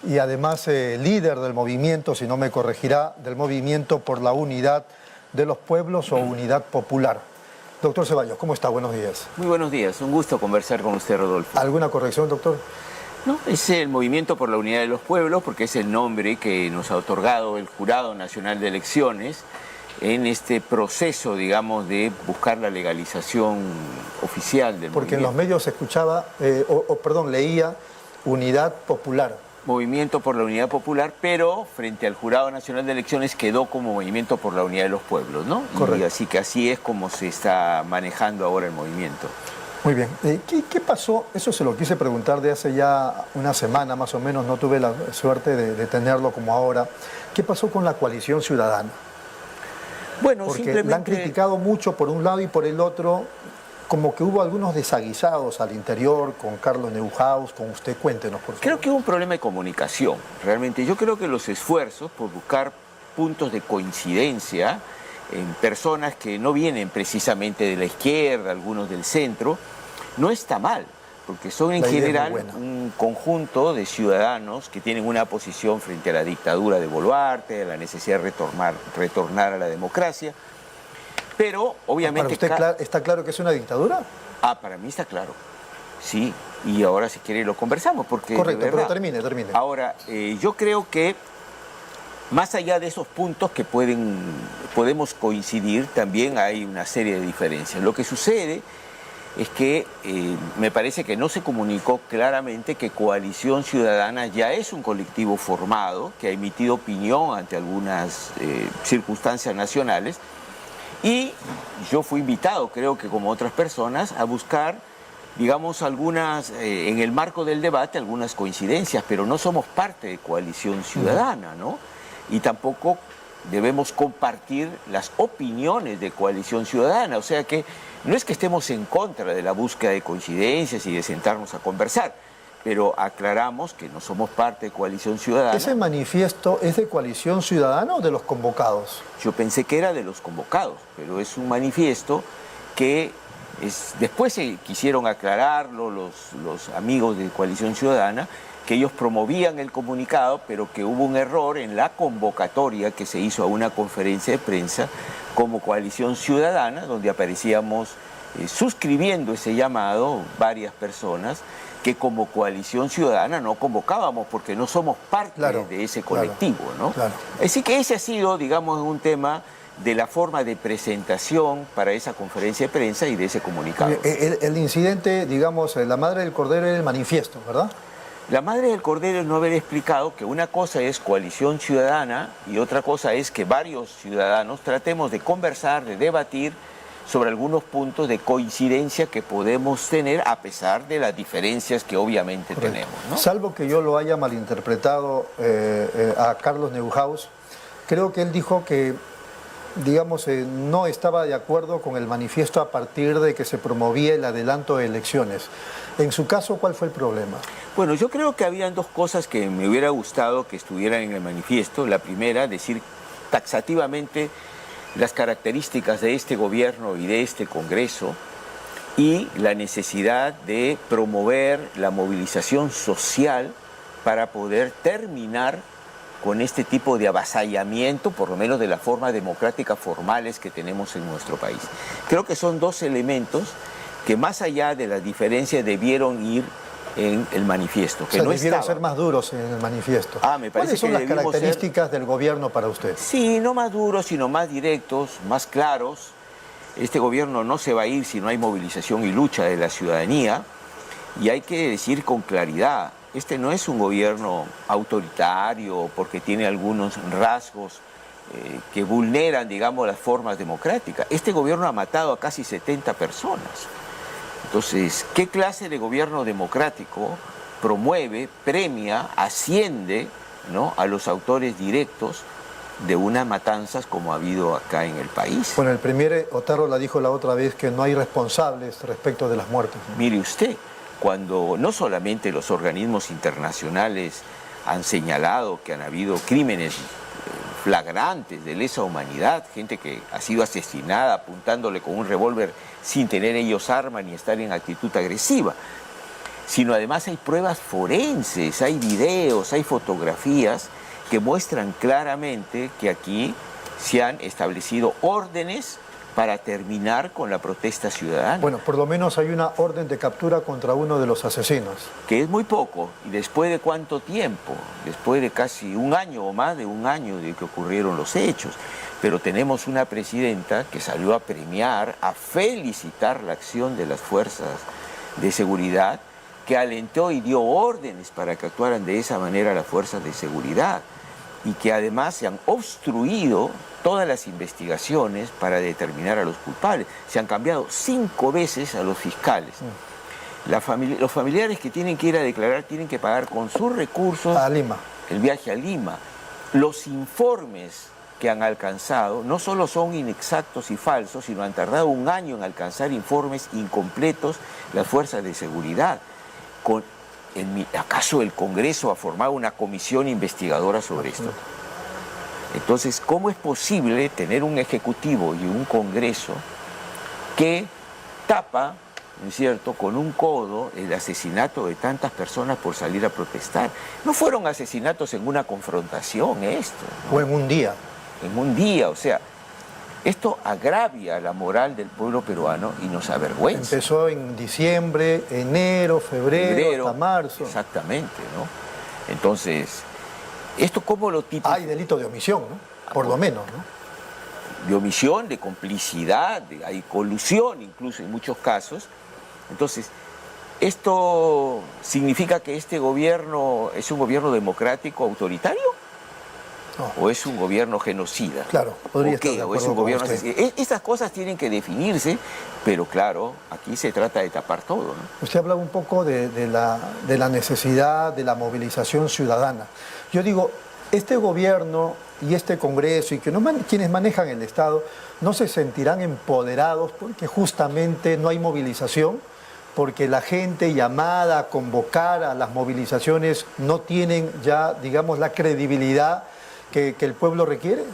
y además líder del movimiento, si no me corregirá, del Movimiento por la Unidad de los Pueblos o Unidad Popular. Doctor Ceballos, ¿cómo está? Buenos días. Muy buenos días, un gusto conversar con usted, Rodolfo. ¿Alguna corrección, doctor? No, es el Movimiento por la Unidad de los Pueblos, porque es el nombre que nos ha otorgado el Jurado Nacional de Elecciones en este proceso, digamos, de buscar la legalización oficial del Porque movimiento. en los medios se escuchaba, leía Unidad Popular. Movimiento por la Unidad Popular, pero frente al Jurado Nacional de Elecciones quedó como Movimiento por la Unidad de los Pueblos, ¿no? Correcto. Y así que así es como se está manejando ahora el movimiento. Muy bien. ¿Qué pasó? Eso se lo quise preguntar de hace ya una semana más o menos, no tuve la suerte de tenerlo como ahora. ¿Qué pasó con la coalición ciudadana? Bueno, Porque simplemente la han criticado mucho por un lado y por el otro, como que hubo algunos desaguisados al interior, con Carlos Neuhaus, con usted. Cuéntenos, por favor. Creo que hubo un problema de comunicación, realmente. Yo creo que los esfuerzos por buscar puntos de coincidencia en personas que no vienen precisamente de la izquierda, algunos del centro, no está mal, porque son en general un conjunto de ciudadanos que tienen una posición frente a la dictadura de Boluarte, a la necesidad de retornar a la democracia, pero obviamente... ¿Para usted está claro que es una dictadura? Para mí está claro, sí, y ahora si quiere lo conversamos, porque... Correcto, de verdad, pero termine. Ahora, yo creo que más allá de esos puntos que podemos coincidir, también hay una serie de diferencias. Lo que sucede es que me parece que no se comunicó claramente que Coalición Ciudadana ya es un colectivo formado, que ha emitido opinión ante algunas circunstancias nacionales, y yo fui invitado, creo que como otras personas, a buscar, digamos, algunas, en el marco del debate, algunas coincidencias, pero no somos parte de Coalición Ciudadana, ¿no? Y tampoco debemos compartir las opiniones de Coalición Ciudadana, o sea que no es que estemos en contra de la búsqueda de coincidencias y de sentarnos a conversar, pero aclaramos que no somos parte de Coalición Ciudadana. ¿Ese manifiesto es de Coalición Ciudadana o de los convocados? Yo pensé que era de los convocados, pero es un manifiesto que después se quisieron aclararlo los amigos de Coalición Ciudadana, que ellos promovían el comunicado, pero que hubo un error en la convocatoria que se hizo a una conferencia de prensa como Coalición Ciudadana, donde aparecíamos suscribiendo ese llamado varias personas, que como Coalición Ciudadana no convocábamos porque no somos parte de ese colectivo, ¿no? Claro. Así que ese ha sido, digamos, un tema de la forma de presentación para esa conferencia de prensa y de ese comunicado. El incidente, digamos, la madre del cordero era el manifiesto, ¿verdad? La madre del cordero es no haber explicado que una cosa es Coalición Ciudadana y otra cosa es que varios ciudadanos tratemos de conversar, de debatir sobre algunos puntos de coincidencia que podemos tener a pesar de las diferencias que obviamente tenemos, ¿no? Salvo que yo lo haya malinterpretado a Carlos Neuhaus, creo que él dijo que, digamos, no estaba de acuerdo con el manifiesto a partir de que se promovía el adelanto de elecciones. En su caso, ¿cuál fue el problema? Bueno, yo creo que habían dos cosas que me hubiera gustado que estuvieran en el manifiesto. La primera, decir taxativamente las características de este gobierno y de este Congreso y la necesidad de promover la movilización social para poder terminar con este tipo de avasallamiento, por lo menos de la forma democrática formales que tenemos en nuestro país. Creo que son dos elementos que más allá de las diferencias debieron ir en el manifiesto. Que debieron ser más duros en el manifiesto. Me parece ¿Cuáles son que las debimos características del gobierno para usted? Sí, no más duros, sino más directos, más claros. Este gobierno no se va a ir si no hay movilización y lucha de la ciudadanía. Y hay que decir con claridad, este no es un gobierno autoritario porque tiene algunos rasgos que vulneran, digamos, las formas democráticas. Este gobierno ha matado a casi 70 personas. Entonces, ¿qué clase de gobierno democrático promueve, premia, asciende, ¿no?, a los autores directos de unas matanzas como ha habido acá en el país? Bueno, el premier Otarro la dijo la otra vez que no hay responsables respecto de las muertes, ¿no? Mire usted, cuando no solamente los organismos internacionales han señalado que han habido crímenes flagrantes de lesa humanidad, gente que ha sido asesinada apuntándole con un revólver sin tener ellos arma ni estar en actitud agresiva. sino además hay pruebas forenses, hay videos, hay fotografías que muestran claramente que aquí se han establecido órdenes para terminar con la protesta ciudadana. Bueno, por lo menos hay una orden de captura contra uno de los asesinos. Que es muy poco. ¿Y después de cuánto tiempo? Después de casi un año o más de un año de que ocurrieron los hechos. Pero tenemos una presidenta que salió a premiar, a felicitar la acción de las fuerzas de seguridad, que alentó y dio órdenes para que actuaran de esa manera las fuerzas de seguridad, y que además se han obstruido todas las investigaciones para determinar a los culpables. Se han cambiado 5 veces a los fiscales. Los familiares que tienen que ir a declarar tienen que pagar con sus recursos A Lima. el viaje a Lima. Los informes que han alcanzado no solo son inexactos y falsos, sino han tardado un año en alcanzar informes incompletos las fuerzas de seguridad. ¿Acaso el Congreso ha formado una comisión investigadora sobre esto? Entonces, ¿cómo es posible tener un Ejecutivo y un Congreso que tapa, ¿no es cierto?, con un codo el asesinato de tantas personas por salir a protestar? No fueron asesinatos en una confrontación esto, ¿no? O en un día. En un día, o sea, esto agravia la moral del pueblo peruano y nos avergüenza. Empezó en diciembre, enero, febrero, hasta marzo. Exactamente, ¿no? Entonces, ¿esto cómo lo tipifica? Hay delito de omisión, ¿no? Por lo menos, ¿no? De omisión, de complicidad, hay colusión incluso en muchos casos. Entonces, ¿esto significa que este gobierno es un gobierno democrático autoritario? No. ¿O es un gobierno genocida? Claro, podría estar de ¿O es un acuerdo con gobierno usted. asesino? Estas cosas tienen que definirse, pero claro, aquí se trata de tapar todo, ¿no? Usted hablaba un poco de la necesidad de la movilización ciudadana. Yo digo, este gobierno y este Congreso y quienes manejan el Estado no se sentirán empoderados porque justamente no hay movilización, porque la gente llamada a convocar a las movilizaciones no tienen ya, digamos, la credibilidad que el pueblo requiere.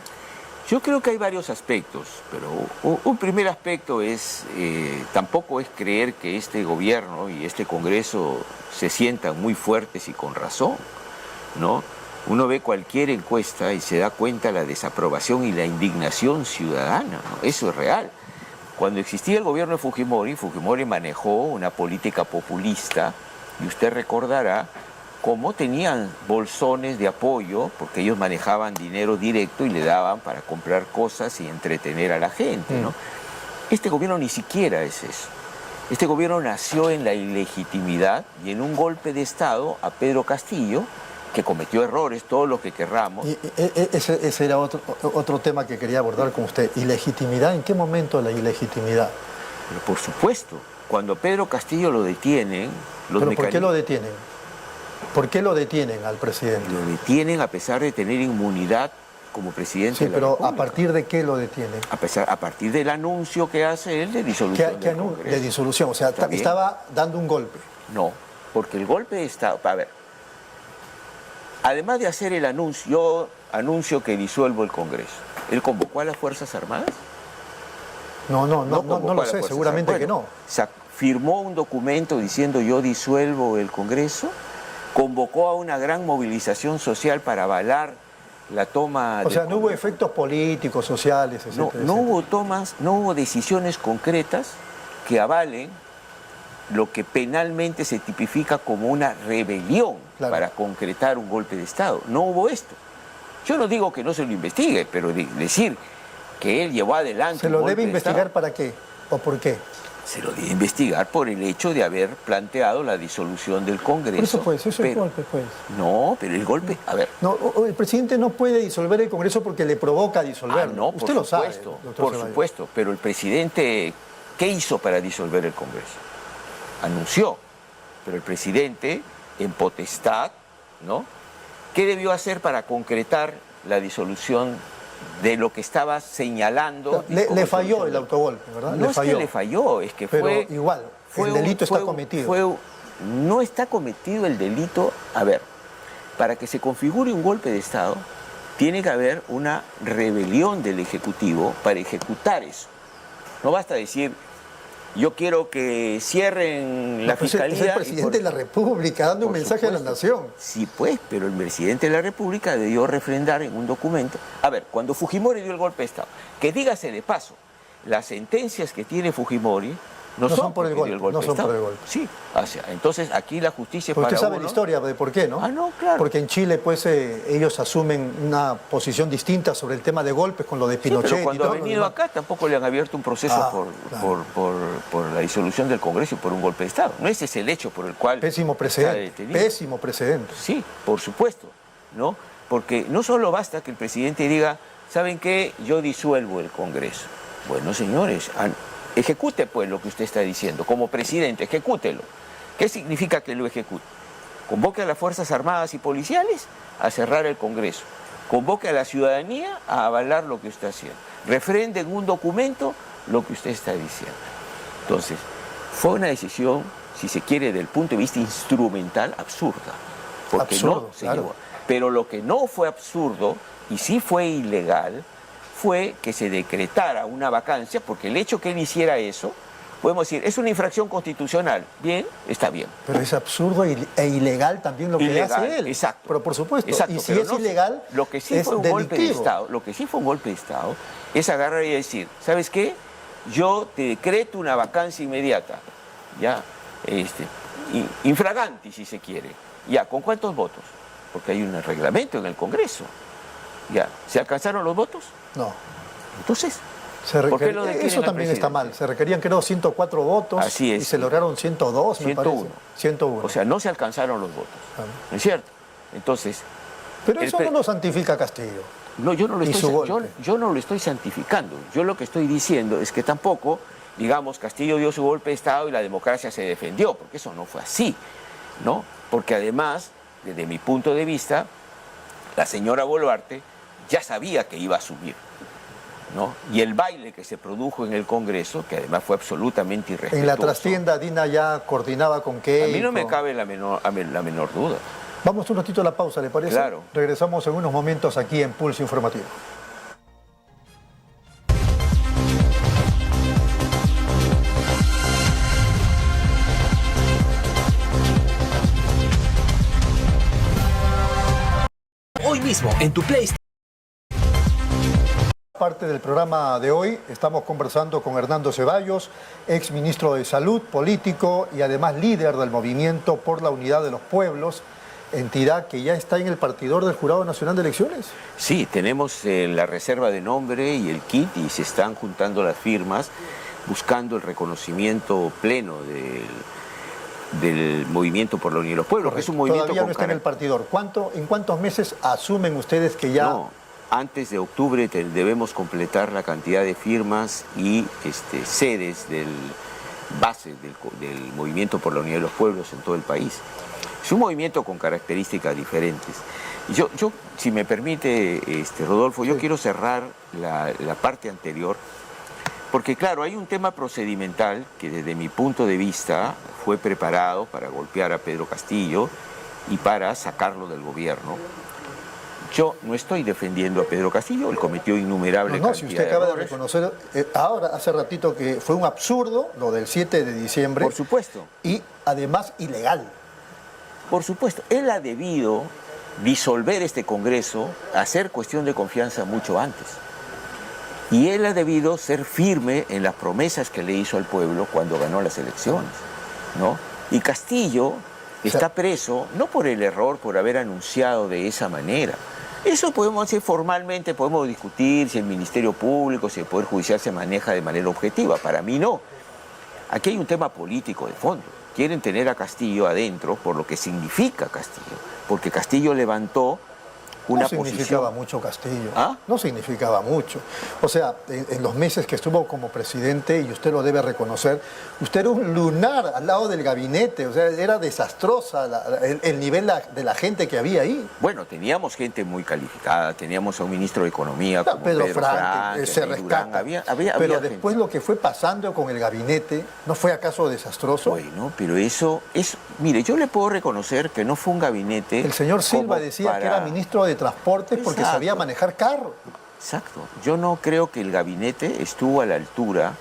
Yo creo que hay varios aspectos, pero un primer aspecto es, tampoco es creer que este gobierno y este Congreso se sientan muy fuertes y con razón, ¿no? Uno ve cualquier encuesta y se da cuenta la desaprobación y la indignación ciudadana, ¿no? Eso es real. Cuando existía el gobierno de Fujimori, Fujimori manejó una política populista, y usted recordará cómo tenían bolsones de apoyo, porque ellos manejaban dinero directo y le daban para comprar cosas y entretener a la gente, ¿no? Este gobierno ni siquiera es eso. Este gobierno nació en la ilegitimidad y en un golpe de Estado a Pedro Castillo, que cometió errores, todo lo que querramos. Y ese era otro tema que quería abordar con usted. ¿Ilegitimidad? ¿En qué momento la ilegitimidad? Pero por supuesto, cuando Pedro Castillo lo detienen... ¿Pero por qué lo detienen? ¿Por qué lo detienen al presidente? Lo detienen a pesar de tener inmunidad como presidente Sí, de la pero República. ¿a partir de qué lo detienen? A partir del anuncio que hace él de disolución del Congreso. De disolución, o sea, También. estaba dando un golpe. No, porque el golpe de Estado... A ver, además de hacer el anuncio, yo anuncio que disuelvo el Congreso, ¿él convocó a las Fuerzas Armadas? No convocó lo a las sé, Fuerzas seguramente Armadas. que no. Firmó un documento diciendo yo disuelvo el Congreso, convocó a una gran movilización social para avalar la toma... O sea, no hubo efectos políticos, sociales, etcétera. No hubo tomas, no hubo decisiones concretas que avalen lo que penalmente se tipifica como una rebelión, claro, para concretar un golpe de Estado. No hubo esto. Yo no digo que no se lo investigue, pero decir que él llevó adelante... ¿Se un lo golpe debe de investigar Estado, para qué? ¿O por qué? se lo debe investigar por el hecho de haber planteado la disolución del Congreso. Por eso pues, eso es golpe pues. No, pero el golpe, a ver... No, el presidente no puede disolver el Congreso porque le provoca disolverlo. No, Usted lo sabe, doctor por Ceballos. supuesto, pero el presidente, ¿qué hizo para disolver el Congreso? Anunció, pero el presidente, en potestad, ¿no? ¿Qué debió hacer para concretar la disolución de lo que estaba señalando? Le falló el autogolpe, ¿verdad? No es que le falló, es que pero fue... igual, el delito está cometido. No está cometido el delito. A ver, para que se configure un golpe de Estado, tiene que haber una rebelión del Ejecutivo para ejecutar eso. No basta decir, yo quiero que cierren la Pues fiscalía. es el presidente de la República dando un mensaje a la nación. Sí, pues, pero el presidente de la República debió refrendar en un documento. A ver, cuando Fujimori dio el golpe de Estado, que dígase de paso, las sentencias que tiene Fujimori no son por el golpe, no son por el golpe. Sí, o sea, entonces aquí la justicia es Porque para usted sabe uno. la historia de por qué, ¿no? Ah, no, claro. Porque en Chile, pues, ellos asumen una posición distinta sobre el tema de golpes con lo de Sí, Pinochet. pero cuando y ha todo lo venido demás. acá tampoco le han abierto un proceso Claro. por la disolución del Congreso y por un golpe de Estado. No ese es el hecho por el cual Pésimo está precedente. detenido. Pésimo precedente. Sí, por supuesto, ¿no? Porque no solo basta que el presidente diga, ¿saben qué? Yo disuelvo el Congreso. Bueno, señores, ejecute pues lo que usted está diciendo. Como presidente, ejecútelo. ¿Qué significa que lo ejecute? Convoque a las Fuerzas Armadas y Policiales a cerrar el Congreso. Convoque a la ciudadanía a avalar lo que usted está haciendo. Refrende en un documento lo que usted está diciendo. Entonces, fue una decisión, si se quiere, del punto de vista instrumental, absurda. Porque Absurdo, no se claro. llevó. Pero lo que no fue absurdo, y sí fue ilegal, fue que se decretara una vacancia, porque el hecho que él hiciera eso, podemos decir, es una infracción constitucional. Bien, está bien. Pero es absurdo e ilegal también lo que Ilegal, hace él. exacto. Pero por supuesto, Exacto, y si pero es no, ilegal, lo que sí es fue un golpe de delictivo. Estado, lo que sí fue un golpe de Estado, es agarrar y decir, ¿sabes qué? Yo te decreto una vacancia inmediata, ya, infraganti si se quiere. Ya, ¿con cuántos votos? Porque hay un reglamento en el Congreso. Ya, ¿se alcanzaron los votos? No. Entonces, ¿por qué lo detienen eso al también está presidente? mal. Se requerían, creo, 104 votos. Así es. Y se lograron 102, me parece. 101. O sea, no se alcanzaron los votos. Ah. ¿No es cierto? Entonces, Pero el eso pre- no lo santifica Castillo. no, yo no lo Y estoy, su yo, golpe. yo no lo estoy santificando. Yo lo que estoy diciendo es que tampoco, digamos, Castillo dio su golpe de Estado y la democracia se defendió, porque eso no fue así, ¿no? Porque además, desde mi punto de vista, la señora Boluarte ya sabía que iba a asumir, ¿no? Y el baile que se produjo en el Congreso, que además fue absolutamente irrespetuoso. En la trastienda, Dina ya coordinaba con A Keiko. mí no me cabe la menor duda. Vamos un ratito a la pausa, ¿le parece? Claro. Regresamos en unos momentos aquí en Pulso Informativo. Hoy mismo en tu Play Store. Parte del programa de hoy estamos conversando con Hernando Ceballos, ex ministro de Salud, político y además líder del Movimiento por la Unidad de los Pueblos, entidad que ya está en el partidor del Jurado Nacional de Elecciones. Sí, tenemos la reserva de nombre y el kit y se están juntando las firmas buscando el reconocimiento pleno del Movimiento por la Unión de los Pueblos, que es un movimiento Todavía no con está en el partidor. ¿En cuántos meses asumen ustedes que ya... No, antes de octubre debemos completar la cantidad de firmas y sedes bases del Movimiento por la Unidad de los Pueblos en todo el país. Es un movimiento con características diferentes. Y yo si me permite, Rodolfo, yo quiero cerrar la parte anterior, porque claro, hay un tema procedimental que desde mi punto de vista fue preparado para golpear a Pedro Castillo y para sacarlo del gobierno. Yo no estoy defendiendo a Pedro Castillo, él cometió innumerables No, si usted acaba de errores. reconocer ahora, hace ratito, que fue un absurdo lo del 7 de diciembre. Por supuesto. Y además ilegal. Por supuesto, él ha debido disolver este Congreso, hacer cuestión de confianza mucho antes. Y él ha debido ser firme en las promesas que le hizo al pueblo cuando ganó las elecciones, ¿no? Y Castillo está preso, no por el error, por haber anunciado de esa manera. Eso podemos decir formalmente, podemos discutir si el Ministerio Público, si el Poder Judicial se maneja de manera objetiva. Para mí no. Aquí hay un tema político de fondo. Quieren tener a Castillo adentro por lo que significa Castillo, porque Castillo levantó una No significaba posición. mucho Castillo. ¿Ah? No significaba mucho. O sea, en los meses que estuvo como presidente, y usted lo debe reconocer, usted era un lunar al lado del gabinete. O sea, era desastrosa el nivel de la gente que había ahí. Bueno, teníamos gente muy calificada, teníamos a un ministro de Economía como Pedro Pedro Franque, se Andrés Durán, rescata. había Pero gente. después lo que fue pasando con el gabinete, ¿no fue acaso desastroso? Bueno, pero eso, mire, yo le puedo reconocer que no fue un gabinete. El señor Silva como decía que para- era ministro de Transportes porque Exacto. sabía manejar carro. Exacto. Yo no creo que el gabinete estuvo a la altura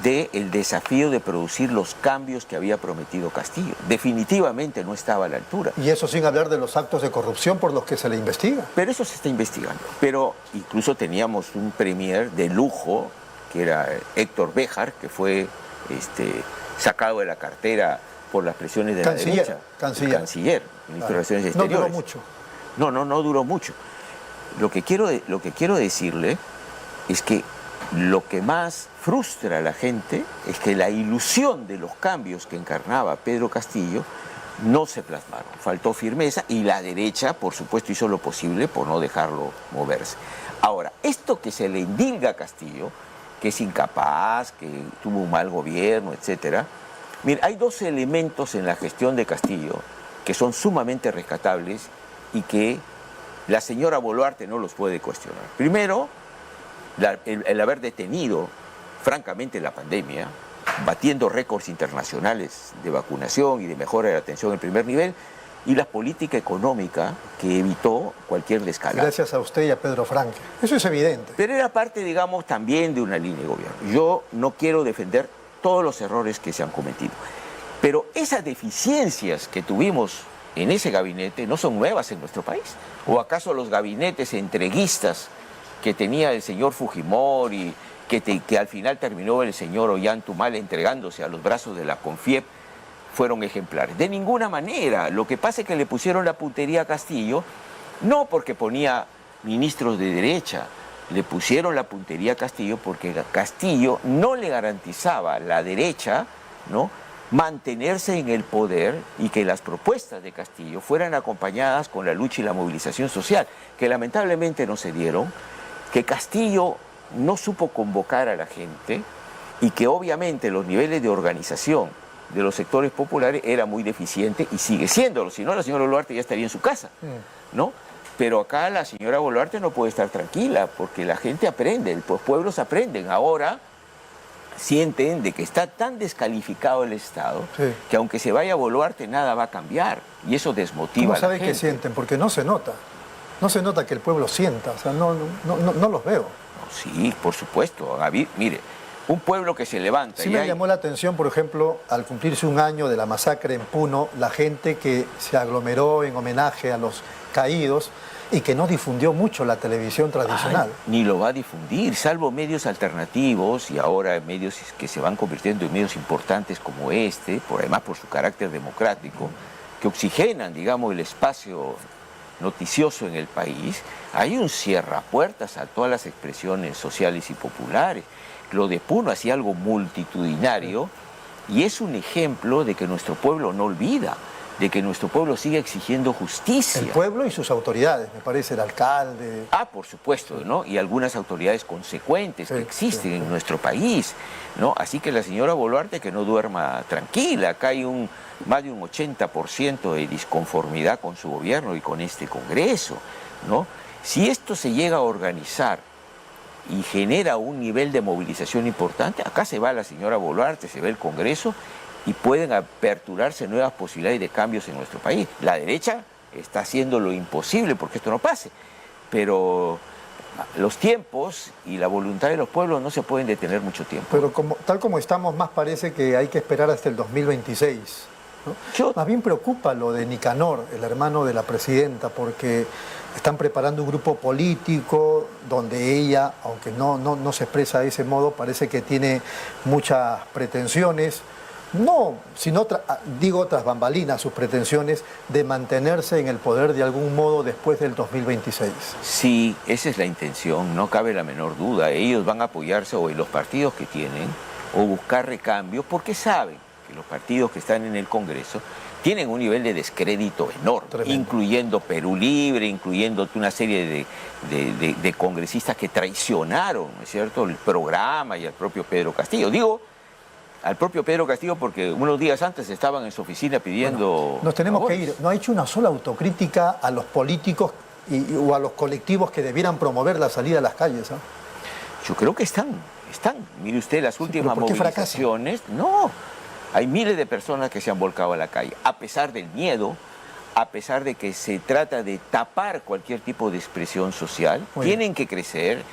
del desafío de producir los cambios que había prometido Castillo. Definitivamente no estaba a la altura. Y eso sin hablar de los actos de corrupción por los que se le investiga. Pero eso se está investigando. Pero incluso teníamos un premier de lujo, que era Héctor Béjar, que fue sacado de la cartera por las presiones de la derecha. Canciller, ministro de Relaciones Exteriores. No duró mucho. No duró mucho. Lo que quiero decirle es que lo que más frustra a la gente es que la ilusión de los cambios que encarnaba Pedro Castillo no se plasmaron. Faltó firmeza y la derecha, por supuesto, hizo lo posible por no dejarlo moverse. Ahora, esto que se le indilga a Castillo, que es incapaz, que tuvo un mal gobierno, etcétera. Mira, hay dos elementos en la gestión de Castillo que son sumamente rescatables y que la señora Boluarte no los puede cuestionar. Primero, el haber detenido francamente la pandemia, batiendo récords internacionales de vacunación y de mejora de la atención en primer nivel, y la política económica que evitó cualquier descalabro. Gracias a usted y a Pedro Franque. Eso es evidente. Pero era parte, digamos, también de una línea de gobierno. Yo no quiero defender todos los errores que se han cometido, pero esas deficiencias que tuvimos en ese gabinete no son nuevas en nuestro país. ¿O acaso los gabinetes entreguistas que tenía el señor Fujimori, que al final terminó el señor Ollanta entregándose a los brazos de la CONFIEP, fueron ejemplares? De ninguna manera. Lo que pasa es que le pusieron la puntería a Castillo, no porque ponía ministros de derecha, le pusieron la puntería a Castillo porque Castillo no le garantizaba a la derecha, ¿no?, mantenerse en el poder y que las propuestas de Castillo fueran acompañadas con la lucha y la movilización social, que lamentablemente no se dieron, que Castillo no supo convocar a la gente y que obviamente los niveles de organización de los sectores populares era muy deficiente y sigue siéndolo, si no la señora Boluarte ya estaría en su casa, ¿no? Pero acá la señora Boluarte no puede estar tranquila porque la gente aprende, los pueblos aprenden. Ahora sienten de que está tan descalificado el Estado, sí, que aunque se vaya Boluarte nada va a cambiar y eso desmotiva a la gente. ¿Cómo sabe que sienten? Porque no se nota. No se nota que el pueblo sienta, o sea, no los veo. Sí, por supuesto. Mire, un pueblo que se levanta. Sí me llamó la atención, por ejemplo, al cumplirse un año de la masacre en Puno, la gente que se aglomeró en homenaje a los caídos y que no difundió mucho la televisión tradicional. Ni lo va a difundir, salvo medios alternativos y ahora medios que se van convirtiendo en medios importantes como además por su carácter democrático, que oxigenan, digamos, el espacio noticioso en el país. Hay un cierrapuertas a todas las expresiones sociales y populares. Lo de Puno hacía algo multitudinario y es un ejemplo de que nuestro pueblo no olvida, de que nuestro pueblo sigue exigiendo justicia. El pueblo y sus autoridades, me parece, el alcalde. Por supuesto, ¿no? Y algunas autoridades consecuentes que existen en nuestro país, ¿no? Así que la señora Boluarte que no duerma tranquila. Acá hay más de un 80% de disconformidad con su gobierno y con este Congreso, ¿no? Si esto se llega a organizar y genera un nivel de movilización importante, acá se va la señora Boluarte, se va el Congreso y pueden aperturarse nuevas posibilidades de cambios en nuestro país. La derecha está haciendo lo imposible porque esto no pase, pero los tiempos y la voluntad de los pueblos no se pueden detener mucho tiempo. Pero tal como estamos, más parece que hay que esperar hasta el 2026. ¿No? Más bien preocupa lo de Nicanor, el hermano de la presidenta, porque están preparando un grupo político donde ella, aunque no se expresa de ese modo, parece que tiene muchas pretensiones. No, sino digo tras bambalinas sus pretensiones de mantenerse en el poder de algún modo después del 2026. Sí, esa es la intención, no cabe la menor duda. Ellos van a apoyarse o en los partidos que tienen o buscar recambios porque saben que los partidos que están en el Congreso tienen un nivel de descrédito enorme, tremendo, incluyendo Perú Libre, incluyendo una serie de congresistas que traicionaron, ¿no es cierto?, el programa y al propio Pedro Castillo. Digo al propio Pedro Castillo porque unos días antes estaban en su oficina pidiendo... Bueno, nos tenemos que ir. No ha hecho una sola autocrítica a los políticos o a los colectivos que debieran promover la salida a las calles, ¿eh? Yo creo que están. Mire usted las últimas movilizaciones. No, hay miles de personas que se han volcado a la calle, a pesar del miedo, a pesar de que se trata de tapar cualquier tipo de expresión social. Tienen que crecer,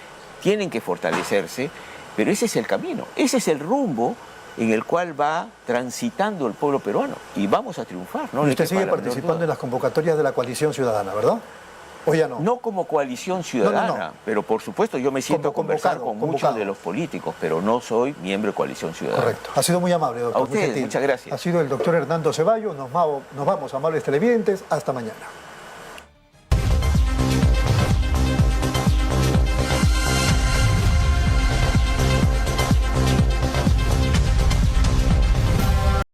tienen que fortalecerse. Pero ese es el camino, ese es el rumbo en el cual va transitando el pueblo peruano y vamos a triunfar. ¿No? Y usted sigue participando en las convocatorias de la coalición ciudadana, ¿verdad? ¿O ya no? No como coalición ciudadana, pero por supuesto yo me siento a conversar con muchos de los políticos, pero no soy miembro de coalición ciudadana. Correcto. Ha sido muy amable, doctor. A ustedes, muchas gracias. Ha sido el doctor Hernando Ceballos. Nos vamos, amables televidentes. Hasta mañana.